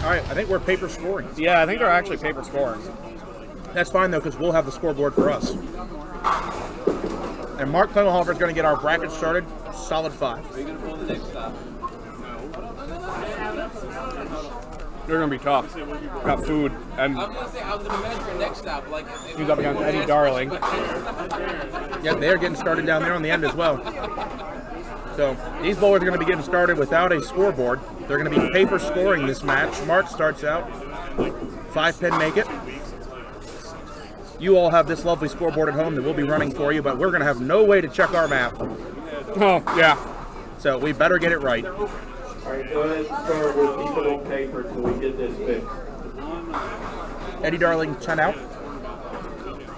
All right, I think we're paper scoring. Yeah, I think they're actually paper scoring. That's fine, though, because we'll have the scoreboard for us. And Mark Klingelhofer is going to get our bracket started. Solid 5. Are you going to pull the next stop? They're going to be tough. Got food. And I was going to say, I was going to measure a next stop. Like, he's up against Eddie Darling. Yeah, they're getting started down there on the end as well. So these bowlers are going to be getting started without a scoreboard. They're going to be paper scoring this match. Mark starts out. 5-pin make it. You all have this lovely scoreboard at home that we'll be running for you, but we're going to have no way to check our math. Oh, yeah. So we better get it right. All right, go ahead and start with keep it on paper until we get this fixed. Eddie Darling 10 out.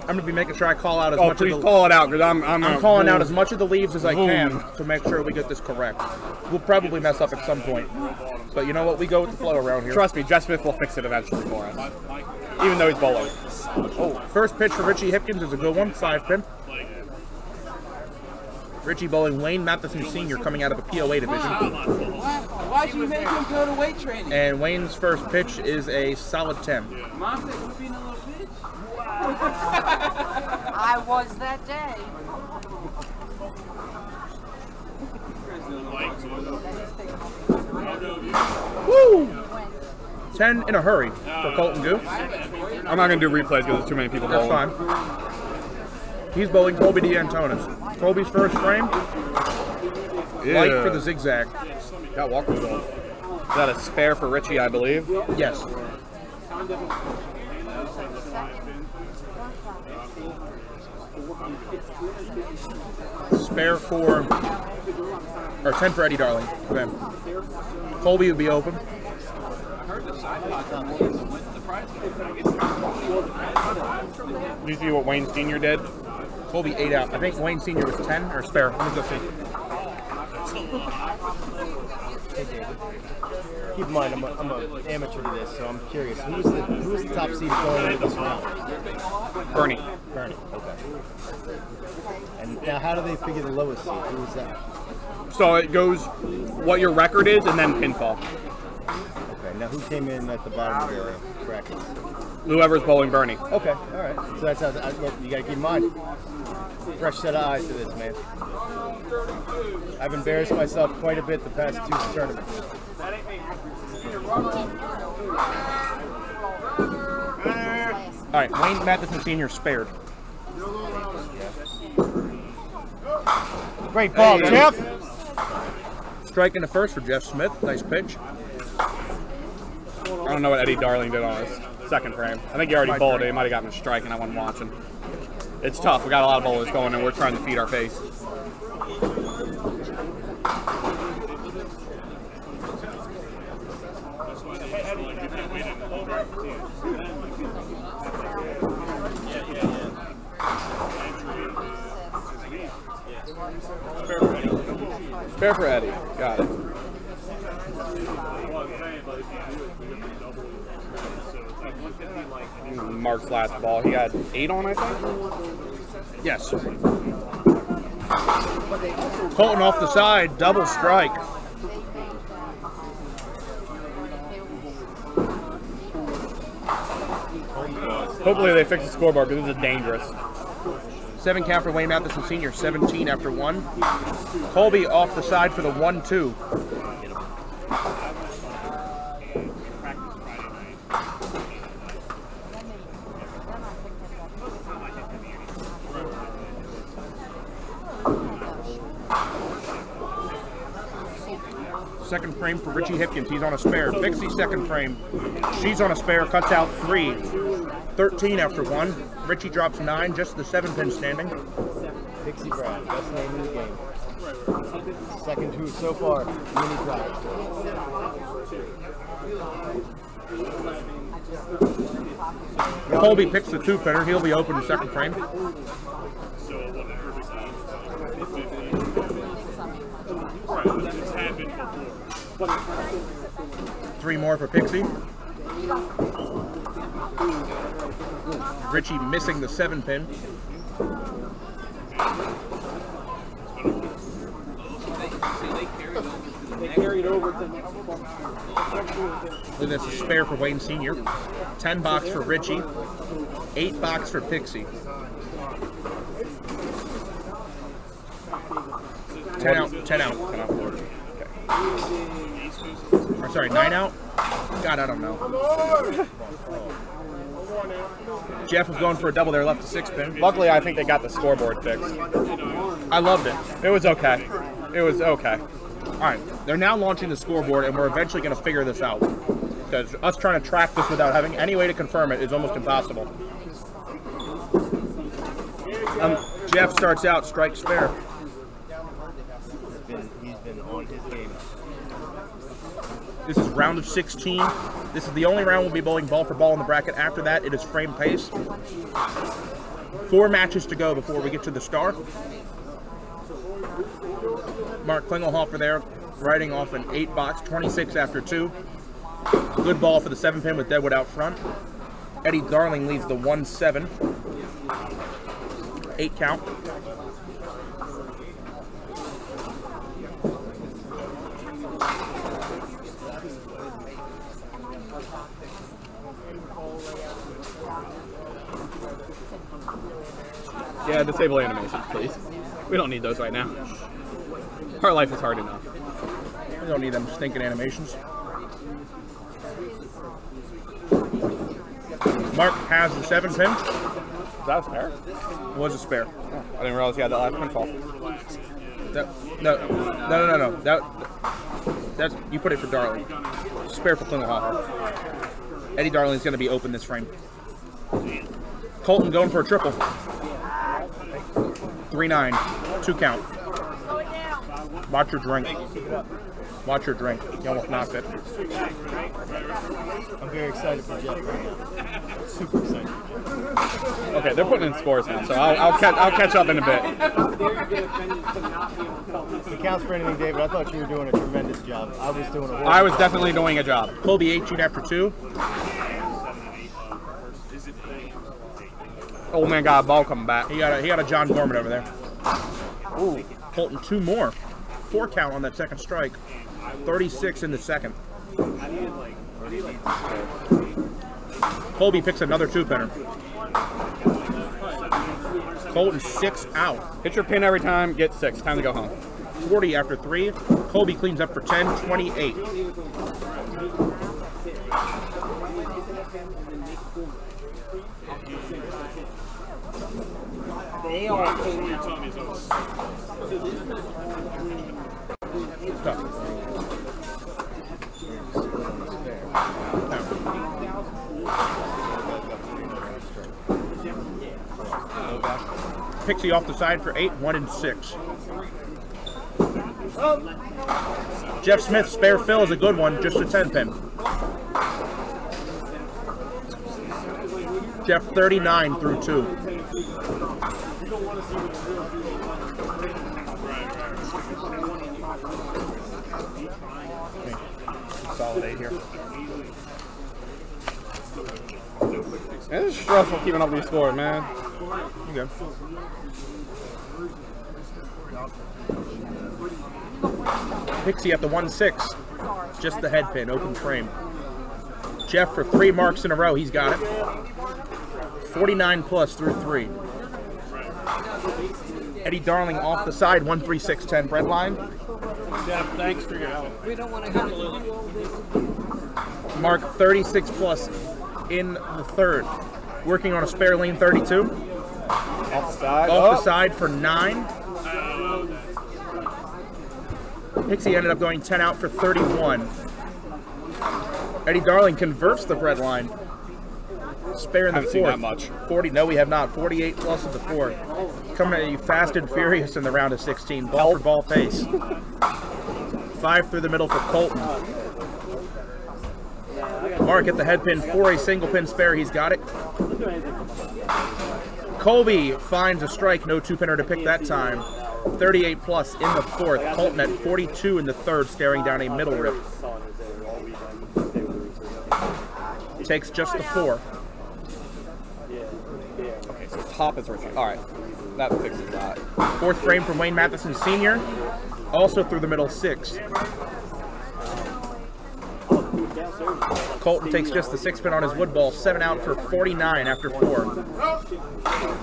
I'm going to be making sure I call out as much of the... call it out, because I'm calling out as much of the leaves as I can to make sure we get this correct. We'll probably mess up at some point. But you know what? We go with the flow around here. Trust me, Jeff Smith will fix it eventually for us. Even though he's bowling. Oh, first pitch for Richie Hipkins is a good one. 5-pin. Richie bowling Wayne Matheson Sr. coming out of the POA division. Why'd you make him go to weight training? And Wayne's first pitch is a solid 10. Mom said we're being a little bitch. I was that day. Woo! 10 in a hurry for Colton Goo. I'm not going to do replays because there's too many people bowling. That's fine. He's bowling Colby D'Antonis. Colby's first frame. Yeah. Light for the zigzag. Got Walker's goal. Is that a spare for Richie, I believe? Yes. Spare for, or 10 for Eddie Darling. Okay. Colby would be open. Did you see what Wayne Sr. did? Colby 8 out. I think Wayne Sr. was 10 or spare. Let me go see. Keep in mind, I'm an amateur to this, so I'm curious. Who's the top seed going into this round? Bernie. Bernie. Okay. And now, how do they figure the lowest seed? Who is that? So it goes what your record is and then pinfall. Okay. Now, who came in at the bottom of the bracket? Whoever's bowling Bernie. Okay. All right. So that's how you got to keep in mind. Fresh set of eyes to this, man. I've embarrassed myself quite a bit the past 2 tournaments. All right, Wayne Matheson Sr. spared. Great ball, Hey. Jeff. Strike in the first for Jeff Smith. Nice pitch. I don't know what Eddie Darling did on his second frame. I think he already bowled it. He might have gotten a strike and I wasn't watching. It's tough. We got a lot of bowlers going and we're trying to feed our face. Spare for Eddie. Got it. Mark's last ball. He had 8 on, I think? Yes. Colton off the side, double strike. Hopefully they fix the scoreboard because this is dangerous. 7 count for Wayne Matheson Sr., 17 after 1. Colby off the side for the 1-2. Second frame for Richie Hipkins. He's on a spare. Pixie second frame. She's on a spare. Cuts out 3. 13 after 1. Richie drops 9. Just the 7-pin standing. Pixie Brown, best name in the game. Second two so far, mini drive. Colby picks the 2-pinner. He'll be open in second frame. Three more for Pixie. Richie missing the 7-pin. They carried over to Then that's a spare for Wayne Sr. 10 box for Richie. 8 box for Pixie. 10 out. 10 out. 10 out Florida. Okay. Or sorry, 9 out? God, I don't know. Jeff was going for a double there, left a 6-pin. Luckily, I think they got the scoreboard fixed. I loved it. It was okay. It was okay. All right, they're now launching the scoreboard, and we're eventually going to figure this out. Because us trying to track this without having any way to confirm it is almost impossible. Jeff starts out, strike spare. He's been on his game. This is round of 16. This is the only round we'll be bowling ball for ball in the bracket. After that, it is frame pace. 4 matches to go before we get to the star. Mark Klingelhofer there, riding off an 8 box, 26 after 2. Good ball for the 7-pin with Deadwood out front. Eddie Darling leads the 1-7. 8 count. Yeah, disable animations, please. We don't need those right now. Our life is hard enough. We don't need them stinking animations. Mark has the 7-pin. Is that a spare? Was a spare. I didn't realize he had that last pinfall. That's you put it for Darling. Spare for Klingelhofer. Eddie Darling's going to be open this frame. Colton going for a triple. 3-9, 2 count. Watch your drink. Watch your drink. You almost knocked it. I'm very excited for Jeff right now. Super excited. Okay, they're putting in scores now, so I'll catch up in a bit. It counts for anything, David. I thought you were doing a tremendous job. I was doing a I was definitely doing a job. Colby 18 after 2. Old man got a ball coming back. He got a John Gorman over there. Ooh, Colton 2 more. 4 count on that second strike. 36 in the second. Colby picks another 2-pinner. Colton 6 out. Hit your pin every time, get 6. Time to go home. 40 after 3. Colby cleans up for 10, 28. They are Pixie off the side for 8, 1 and 6. Jeff Smith spare fill is a good one, just a 10-pin. Jeff 39 through 2. Consolidate here. It's stressful keeping up with these scores, man. You go. Pixie at the 1-6. Just the head pin, open frame. Jeff for 3 marks in a row. He's got it. 49 plus through 3. Eddie Darling off the side, 1-3-6-10 bread line. Jeff, thanks for your help. We don't want to have Mark 36 plus in the third. Working on a spare lane 32. Off the side. Off the side for 9. Pixie ended up going 10 out for 31. Eddie Darling converts the bread line. Spare in the Haven't seen that fourth. much. 40. No, we have not. 48 plus in the fourth. Coming at you fast and furious in the round of 16. Ball for ball pace. 5 through the middle for Colton. Mark at the head pin for a single pin spare. He's got it. Colby finds a strike. No 2-pinner to pick that time. 38 plus in the fourth. Colton at 42 in the third, staring down a middle rip. Takes just the 4. Okay, so top is worth. All right, that fixes that. 4th frame from Wayne Matheson Sr. Also through the middle 6. Colton takes just the 6 pin on his wood ball, 7 out for 49 after 4.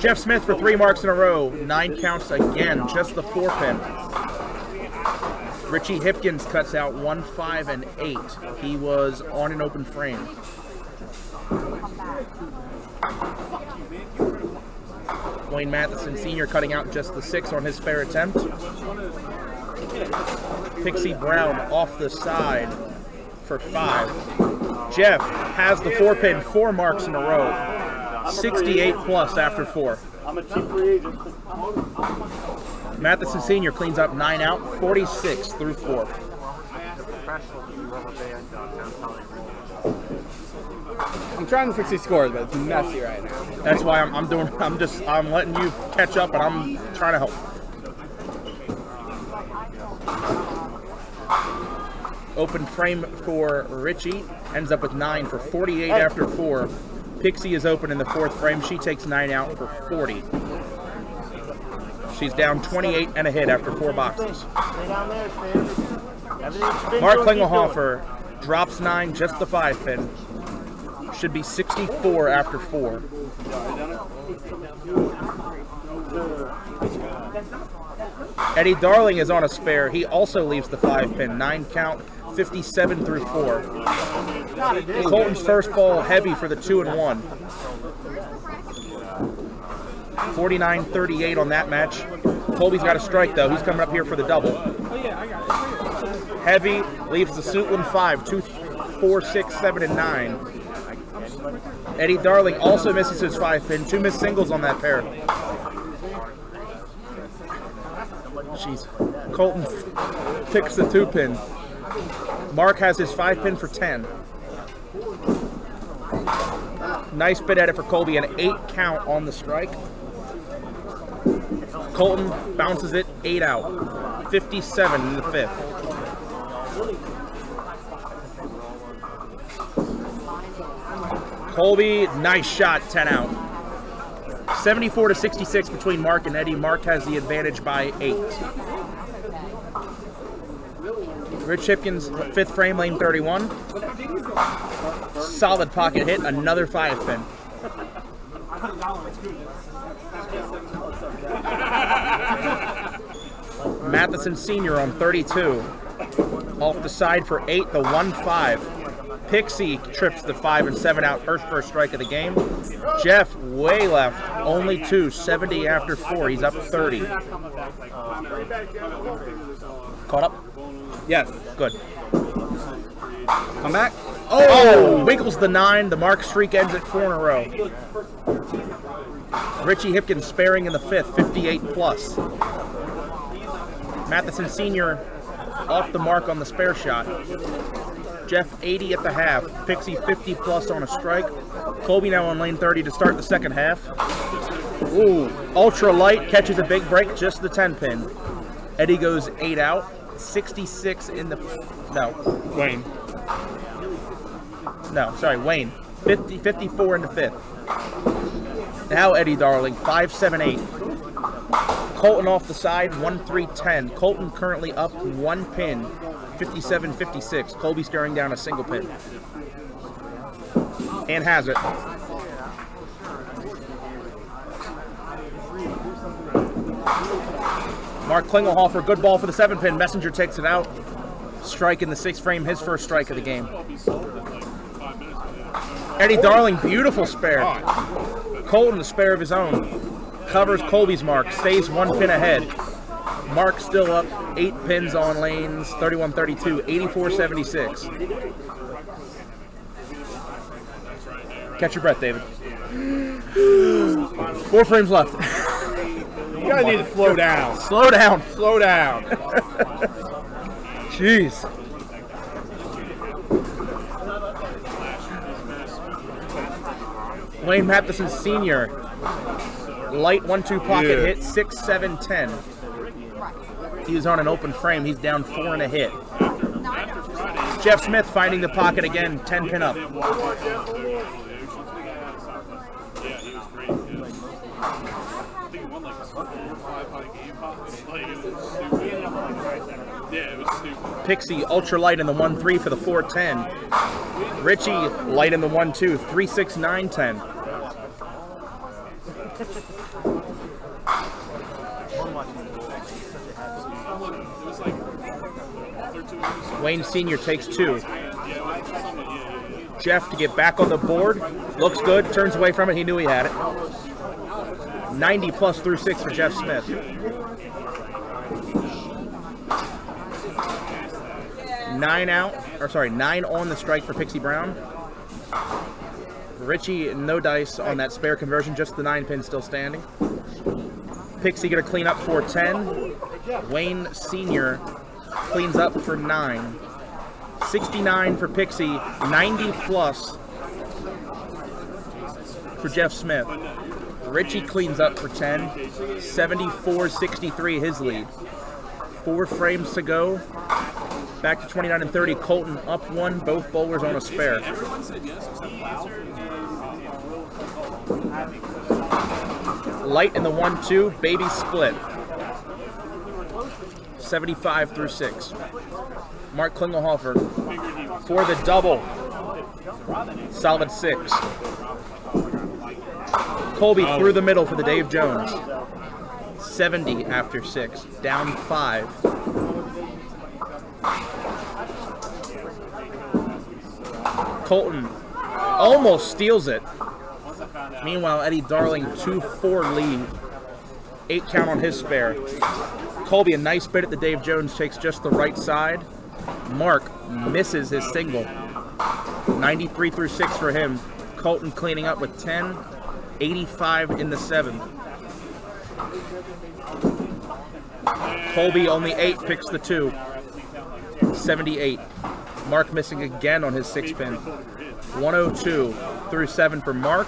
Jeff Smith for 3 marks in a row, 9 counts again, just the 4 pin. Richie Hipkins cuts out 1, 5, and 8. He was on an open frame. Wayne Matheson Sr. cutting out just the 6 on his spare attempt. Pixie Brown off the side for 5. Jeff has the 4 pin, 4 marks in a row. 68 plus after 4. I'm a cheap free agent. Matheson Sr. cleans up 9 out, 46 through 4. I'm trying to fix these scores, but it's messy right now. That's why I'm letting you catch up, and I'm trying to help. Open frame for Richie, ends up with 9 for 48 after 4. Pixie is open in the 4th frame. She takes 9 out for 40. She's down 28 and a hit after 4 boxes. Mark Klingelhofer drops 9, just the 5 pin. Should be 64 after 4. Eddie Darling is on a spare. He also leaves the 5 pin. 9 count, 57 through 4. Colton's first ball heavy for the 2 and 1. 49-38 on that match. Colby's got a strike though. He's coming up here for the double. Heavy leaves the Suitland 5, 2, 4, 6, 7, and 9. Eddie Darling also misses his 5 pin. 2 missed singles on that pair. Jeez. Colton picks the 2 pin. Mark has his 5 pin for 10. Nice bit at it for Colby, an 8 count on the strike. Colton bounces it 8 out. 57 in the 5th. Colby, nice shot, 10 out. 74-66 between Mark and Eddie. Mark has the advantage by 8. Rich Hipkins, 5th frame, lane 31. Solid pocket hit, another 5 pin. Matheson Sr. on 32. Off the side for 8, the 1-5. Pixie trips the 5 and 7 out, her first strike of the game. Jeff way left, only 2, 70 after 4. He's up 30. Caught up? Yes. Good. Come back. Oh! Wiggles the 9. The Mark streak ends at 4 in a row. Richie Hipkins sparing in the 5th, 58 plus. Matheson Sr. off the mark on the spare shot. Jeff 80 at the half. Pixie 50 plus on a strike. Colby now on lane 30 to start the second half. Ooh, ultra light catches a big break, just the 10 pin. Eddie goes 8 out. 66 in the Wayne. No, sorry, Wayne. 54 in the 5th. Now Eddie Darling, 5, 7, 8. Colton off the side, 1, 3, 10. Colton currently up 1 pin, 57-56. Colby staring down a single pin. And has it. Mark Klingelhofer, good ball for the 7 pin. Messenger takes it out. Strike in the 6th frame, his first strike of the game. Eddie Darling, beautiful spare. Colton, the spare of his own. Covers Colby's mark, stays 1 pin ahead. Mark still up 8 pins on lanes 31-32, 84-76. Catch your breath, David. 4 frames left. You guys need to slow down. Slow down. Slow down. Jeez. Wayne Matheson Sr. Light 1-2 pocket hit, 6, 7, 10. He was on an open frame. He's down 4 and a hit. Jeff Smith finding the pocket again, 10 pin up. Pixie ultralight in the 1-3 for the 4-10. Richie light in the 1-2, 3-6, 9-10. Wayne Sr. takes 2. Jeff to get back on the board. Looks good, turns away from it. He knew he had it. 90 plus through 6 for Jeff Smith. 9 on the strike for Pixie Brown. Richie, no dice on that spare conversion, just the 9-pin still standing. Pixie gonna clean up for 10. Wayne Sr. cleans up for 9. 69 for Pixie, 90 plus for Jeff Smith. Richie cleans up for 10, 74-63 his lead. 4 frames to go. Back to 29 and 30. Colton up 1, both bowlers on a spare. Light in the 1-2, baby split. 75 through 6. Mark Klingelhofer for the double. Solid 6. Colby through the middle for the Dave Jones. 70 after 6. Down 5. Colton almost steals it. Meanwhile, Eddie Darling 2-4 lead. 8 count on his spare. Colby a nice bit at the Dave Jones, takes just the right side. Mark misses his single. 93 through 6 for him. Colton cleaning up with 10. 85 in the 7th. Colby only 8, picks the 2. 78. Mark missing again on his 6-pin. 102 through 7 for Mark.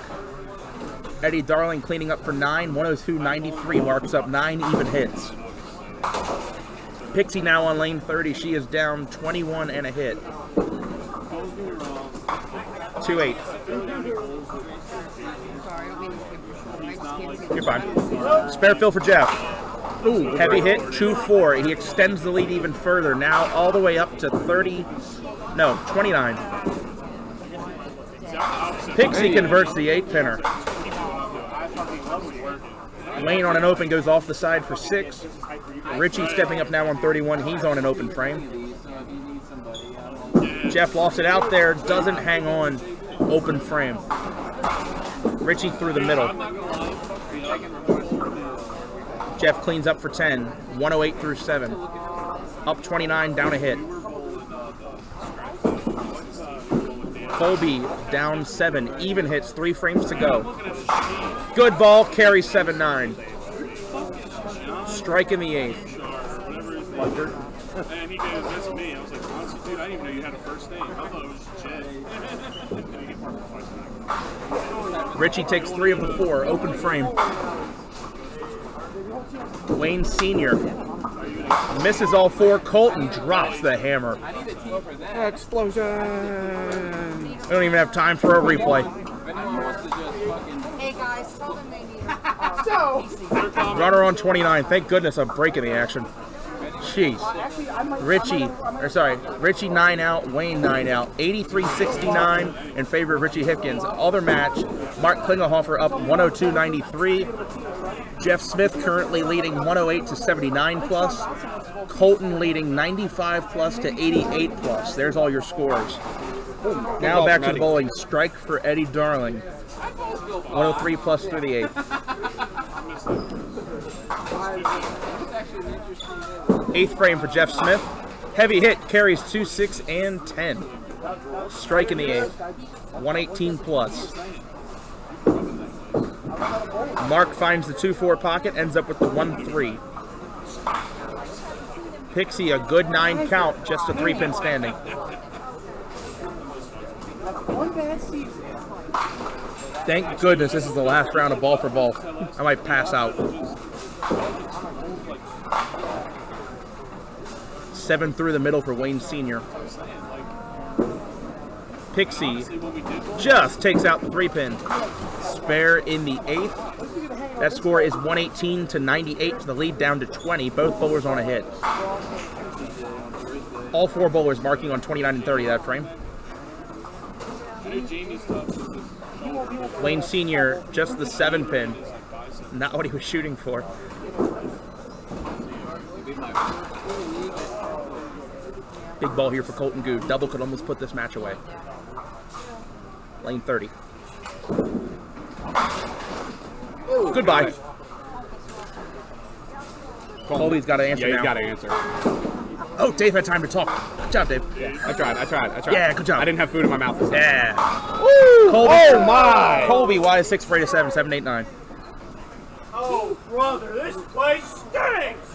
Eddie Darling cleaning up for 9. 102-93. Mark's up 9 even hits. Pixie now on lane 30. She is down 21 and a hit. 2-8. You're fine. Spare fill for Jeff. Ooh, heavy hit, 2-4. He extends the lead even further. Now all the way up to 29. Pixie converts the 8-pinner. Wayne on an open goes off the side for 6. Richie stepping up now on 31. He's on an open frame. Jeff lost it out there. Doesn't hang on. Open frame. Richie through the middle. Jeff cleans up for 10. 108 through 7. Up 29, down a hit. Colby down 7. Even hits. 3 frames to go. Good ball. Carries 7-9. Strike in the 8th. And he goes, that's me. I was like, honestly, dude, I didn't even know you had a first name. I thought it was Jed. Richie takes 3 of the 4. Open frame. Wayne Sr. misses all 4. Colton drops the hammer. Explosion! We don't even have time for a replay. Hey guys, tell them they need Runner on 29. Thank goodness I'm breaking the action. Jeez. Richie 9 out, Wayne 9 out. 83-69 in favor of Richie Hipkins. Other match, Mark Klingelhofer up 102-93. Jeff Smith currently leading 108-79 plus. Colton leading 95 plus to 88 plus. There's all your scores. Now back to the bowling. Strike for Eddie Darling. 103 plus through the 8th. 8th frame for Jeff Smith. Heavy hit, carries 2, 6, and 10. Strike in the 8th. 118 plus. Mark finds the 2-4 pocket, ends up with the 1-3. Pixie a good 9 count, just a 3-pin standing. Thank goodness this is the last round of ball for ball. I might pass out. 7 through the middle for Wayne Sr. Pixie just takes out the 3-pin. Spare in the 8th. That score is 118-98 to the lead down to 20. Both bowlers on a hit. All 4 bowlers marking on 29 and 30 that frame. New genius stuff. Is this Lane Sr., just the 7-pin. Not what he was shooting for. Big ball here for Colton Goo. Double could almost put this match away. Lane 30. Goodbye. Colby's got to answer Yeah, now. he's got to answer. Oh, Dave had time to talk. Good job, Dave. I tried. Yeah, good job. I didn't have food in my mouth. Yeah. Colby, Oh my! Colby, Y6 for 8 to 7, 7, 8, 9. Oh, brother, this place stinks!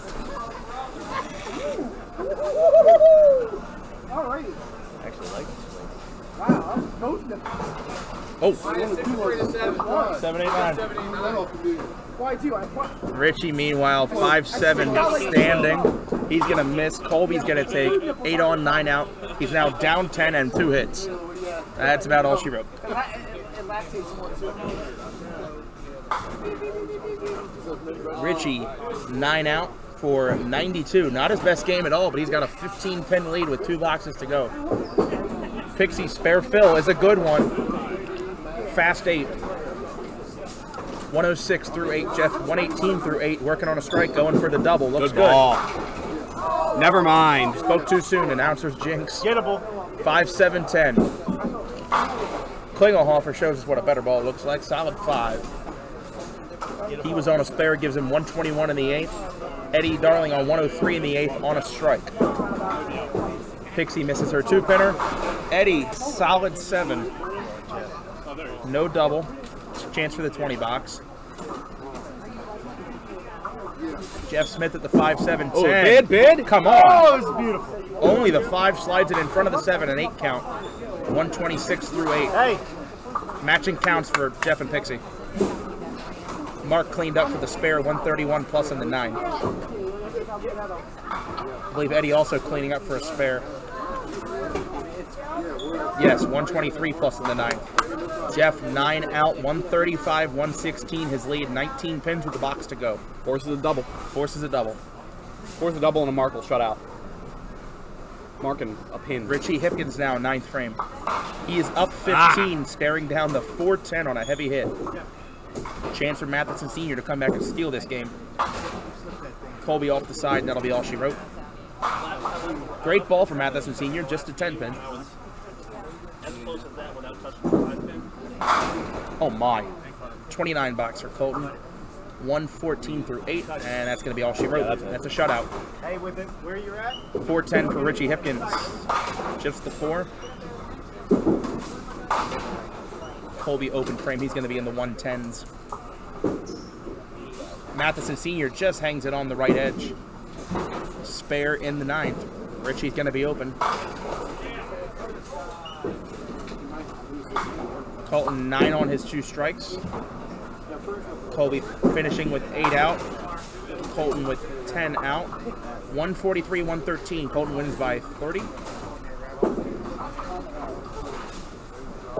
Alrighty. Actually, like Wow, I'm coasting. Oh, 7, 8, 9. Why do I? Richie, meanwhile, 5-7 standing. He's going to miss. Colby's going to take 8 on, 9 out. He's now down 10 and 2 hits. That's about all she wrote. It lactates more too. Richie, 9 out for 92. Not his best game at all, but he's got a 15-pin lead with 2 boxes to go. Pixie spare fill is a good one. Fast 8. 106 through 8. Jeff, 118 through 8. Working on a strike, going for the double. Looks Good ball. Never mind. Spoke too soon. Announcer's jinx. Gettable. 5-7, 10. Klingelhofer shows us what a better ball looks like. Solid 5. He was on a spare, gives him 121 in the 8th. Eddie Darling on 103 in the 8th on a strike. Pixie misses her 2-pinner. Eddie, solid 7. No double. Chance for the 20 box. Jeff Smith at the 5-7-10. Oh, bid? Come on. Oh, it was beautiful. Only the 5 slides it in front of the 7, an 8 count. 126 through 8. Hey, Matching counts for Jeff and Pixie. Mark cleaned up for the spare, 131 plus in the 9. I believe Eddie also cleaning up for a spare. Yes, 123 plus in the 9. Jeff 9 out, 135, 116. His lead, 19 pins with the box to go. Forces a double. Forces a double. Forces a double and a Mark will shut out. Marking a pin. Richie Hipkins now, 9th frame. He is up 15, staring down the 410 on a heavy hit. Chance for Matheson Sr. to come back and steal this game. Colby off the side, and that'll be all she wrote. Great ball for Matheson Sr., just a 10-pin. Oh my. 29 box for Colton. 114 through 8, and that's going to be all she wrote. That's a shutout. hey, with it, where you're at? 410 for Richie Hipkins. Just the 4. Colby open frame. He's going to be in the 110s. Matheson Sr. just hangs it on the right edge. Spare in the 9th. Richie's going to be open. Colton 9 on his 2 strikes. Colby finishing with 8 out. Colton with 10 out. 143, 113. Colton wins by 30.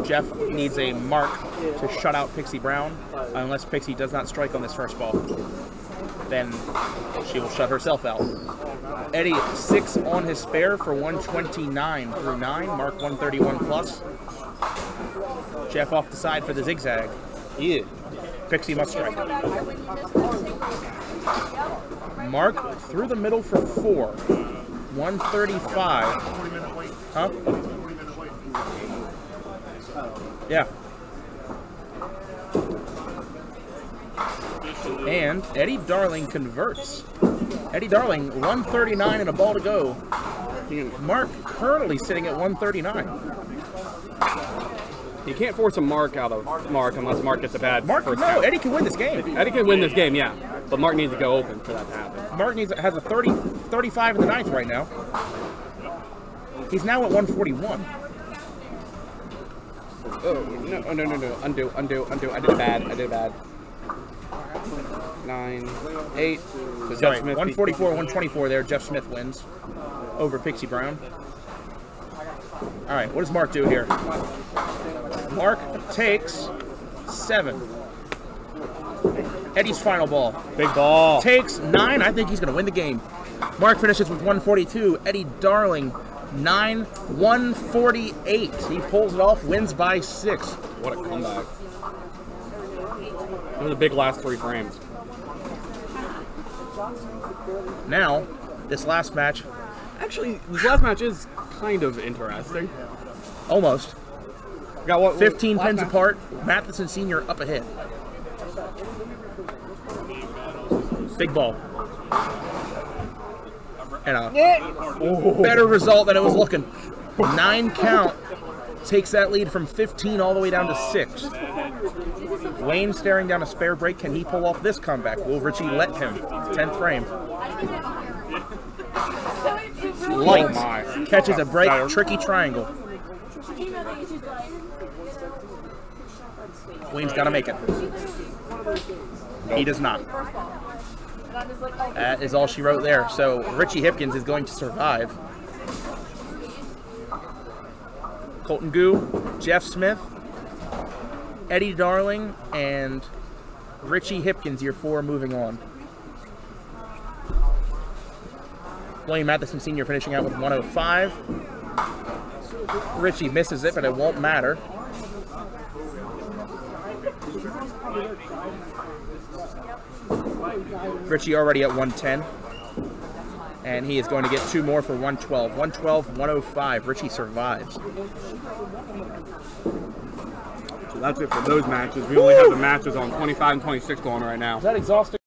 Jeff needs a mark to shut out Pixie Brown. Unless Pixie does not strike on this first ball, then she will shut herself out. Eddie 6 on his spare for 129 through 9. Mark 131 plus. Jeff off the side for the zigzag. Yeah. Pixie must strike. Mark through the middle for 4. 135. Huh? Yeah. And Eddie Darling converts. Eddie Darling, 139 and a ball to go. Mark currently sitting at 139. You can't force a Mark out of Mark unless Mark gets a bad Mark, first no, count. Eddie can win this game. Eddie can win this game, yeah. But Mark needs to go open for that to happen. Mark has a 35 in the 9th right now. He's now at 141. Oh, no. Undo. I did bad. 9, 8. So Sorry, Jeff Smith 144, 124 there. Jeff Smith wins over Pixie Brown. All right, what does Mark do here? Mark takes 7. Eddie's final ball. Big ball. Takes 9. I think he's going to win the game. Mark finishes with 142. Eddie Darling 148. He pulls it off, wins by 6. What a comeback. One of the big last 3 frames. Now, this last match, Actually, this last match is kind of interesting. almost. We got what? 15 last pins match? apart. Matheson Sr. up ahead. Big ball. And a better result than it was looking. 9 count takes that lead from 15 all the way down to 6. Wayne staring down a spare break. Can he pull off this comeback? Will Richie let him? 10th frame. Light catches a break. Tricky triangle. Wayne's got to make it. He does not. That is all she wrote there. So Richie Hipkins is going to survive. Colton Gu, Jeff Smith, Eddie Darling, and Richie Hipkins, your 4 moving on. William Matheson Sr. finishing out with 105. Richie misses it, but it won't matter. Richie already at 110. And he is going to get 2 more for 112. 112, 105. Richie survives. So that's it for those matches. We only have the matches on 25 and 26 going right now. Is that exhausting?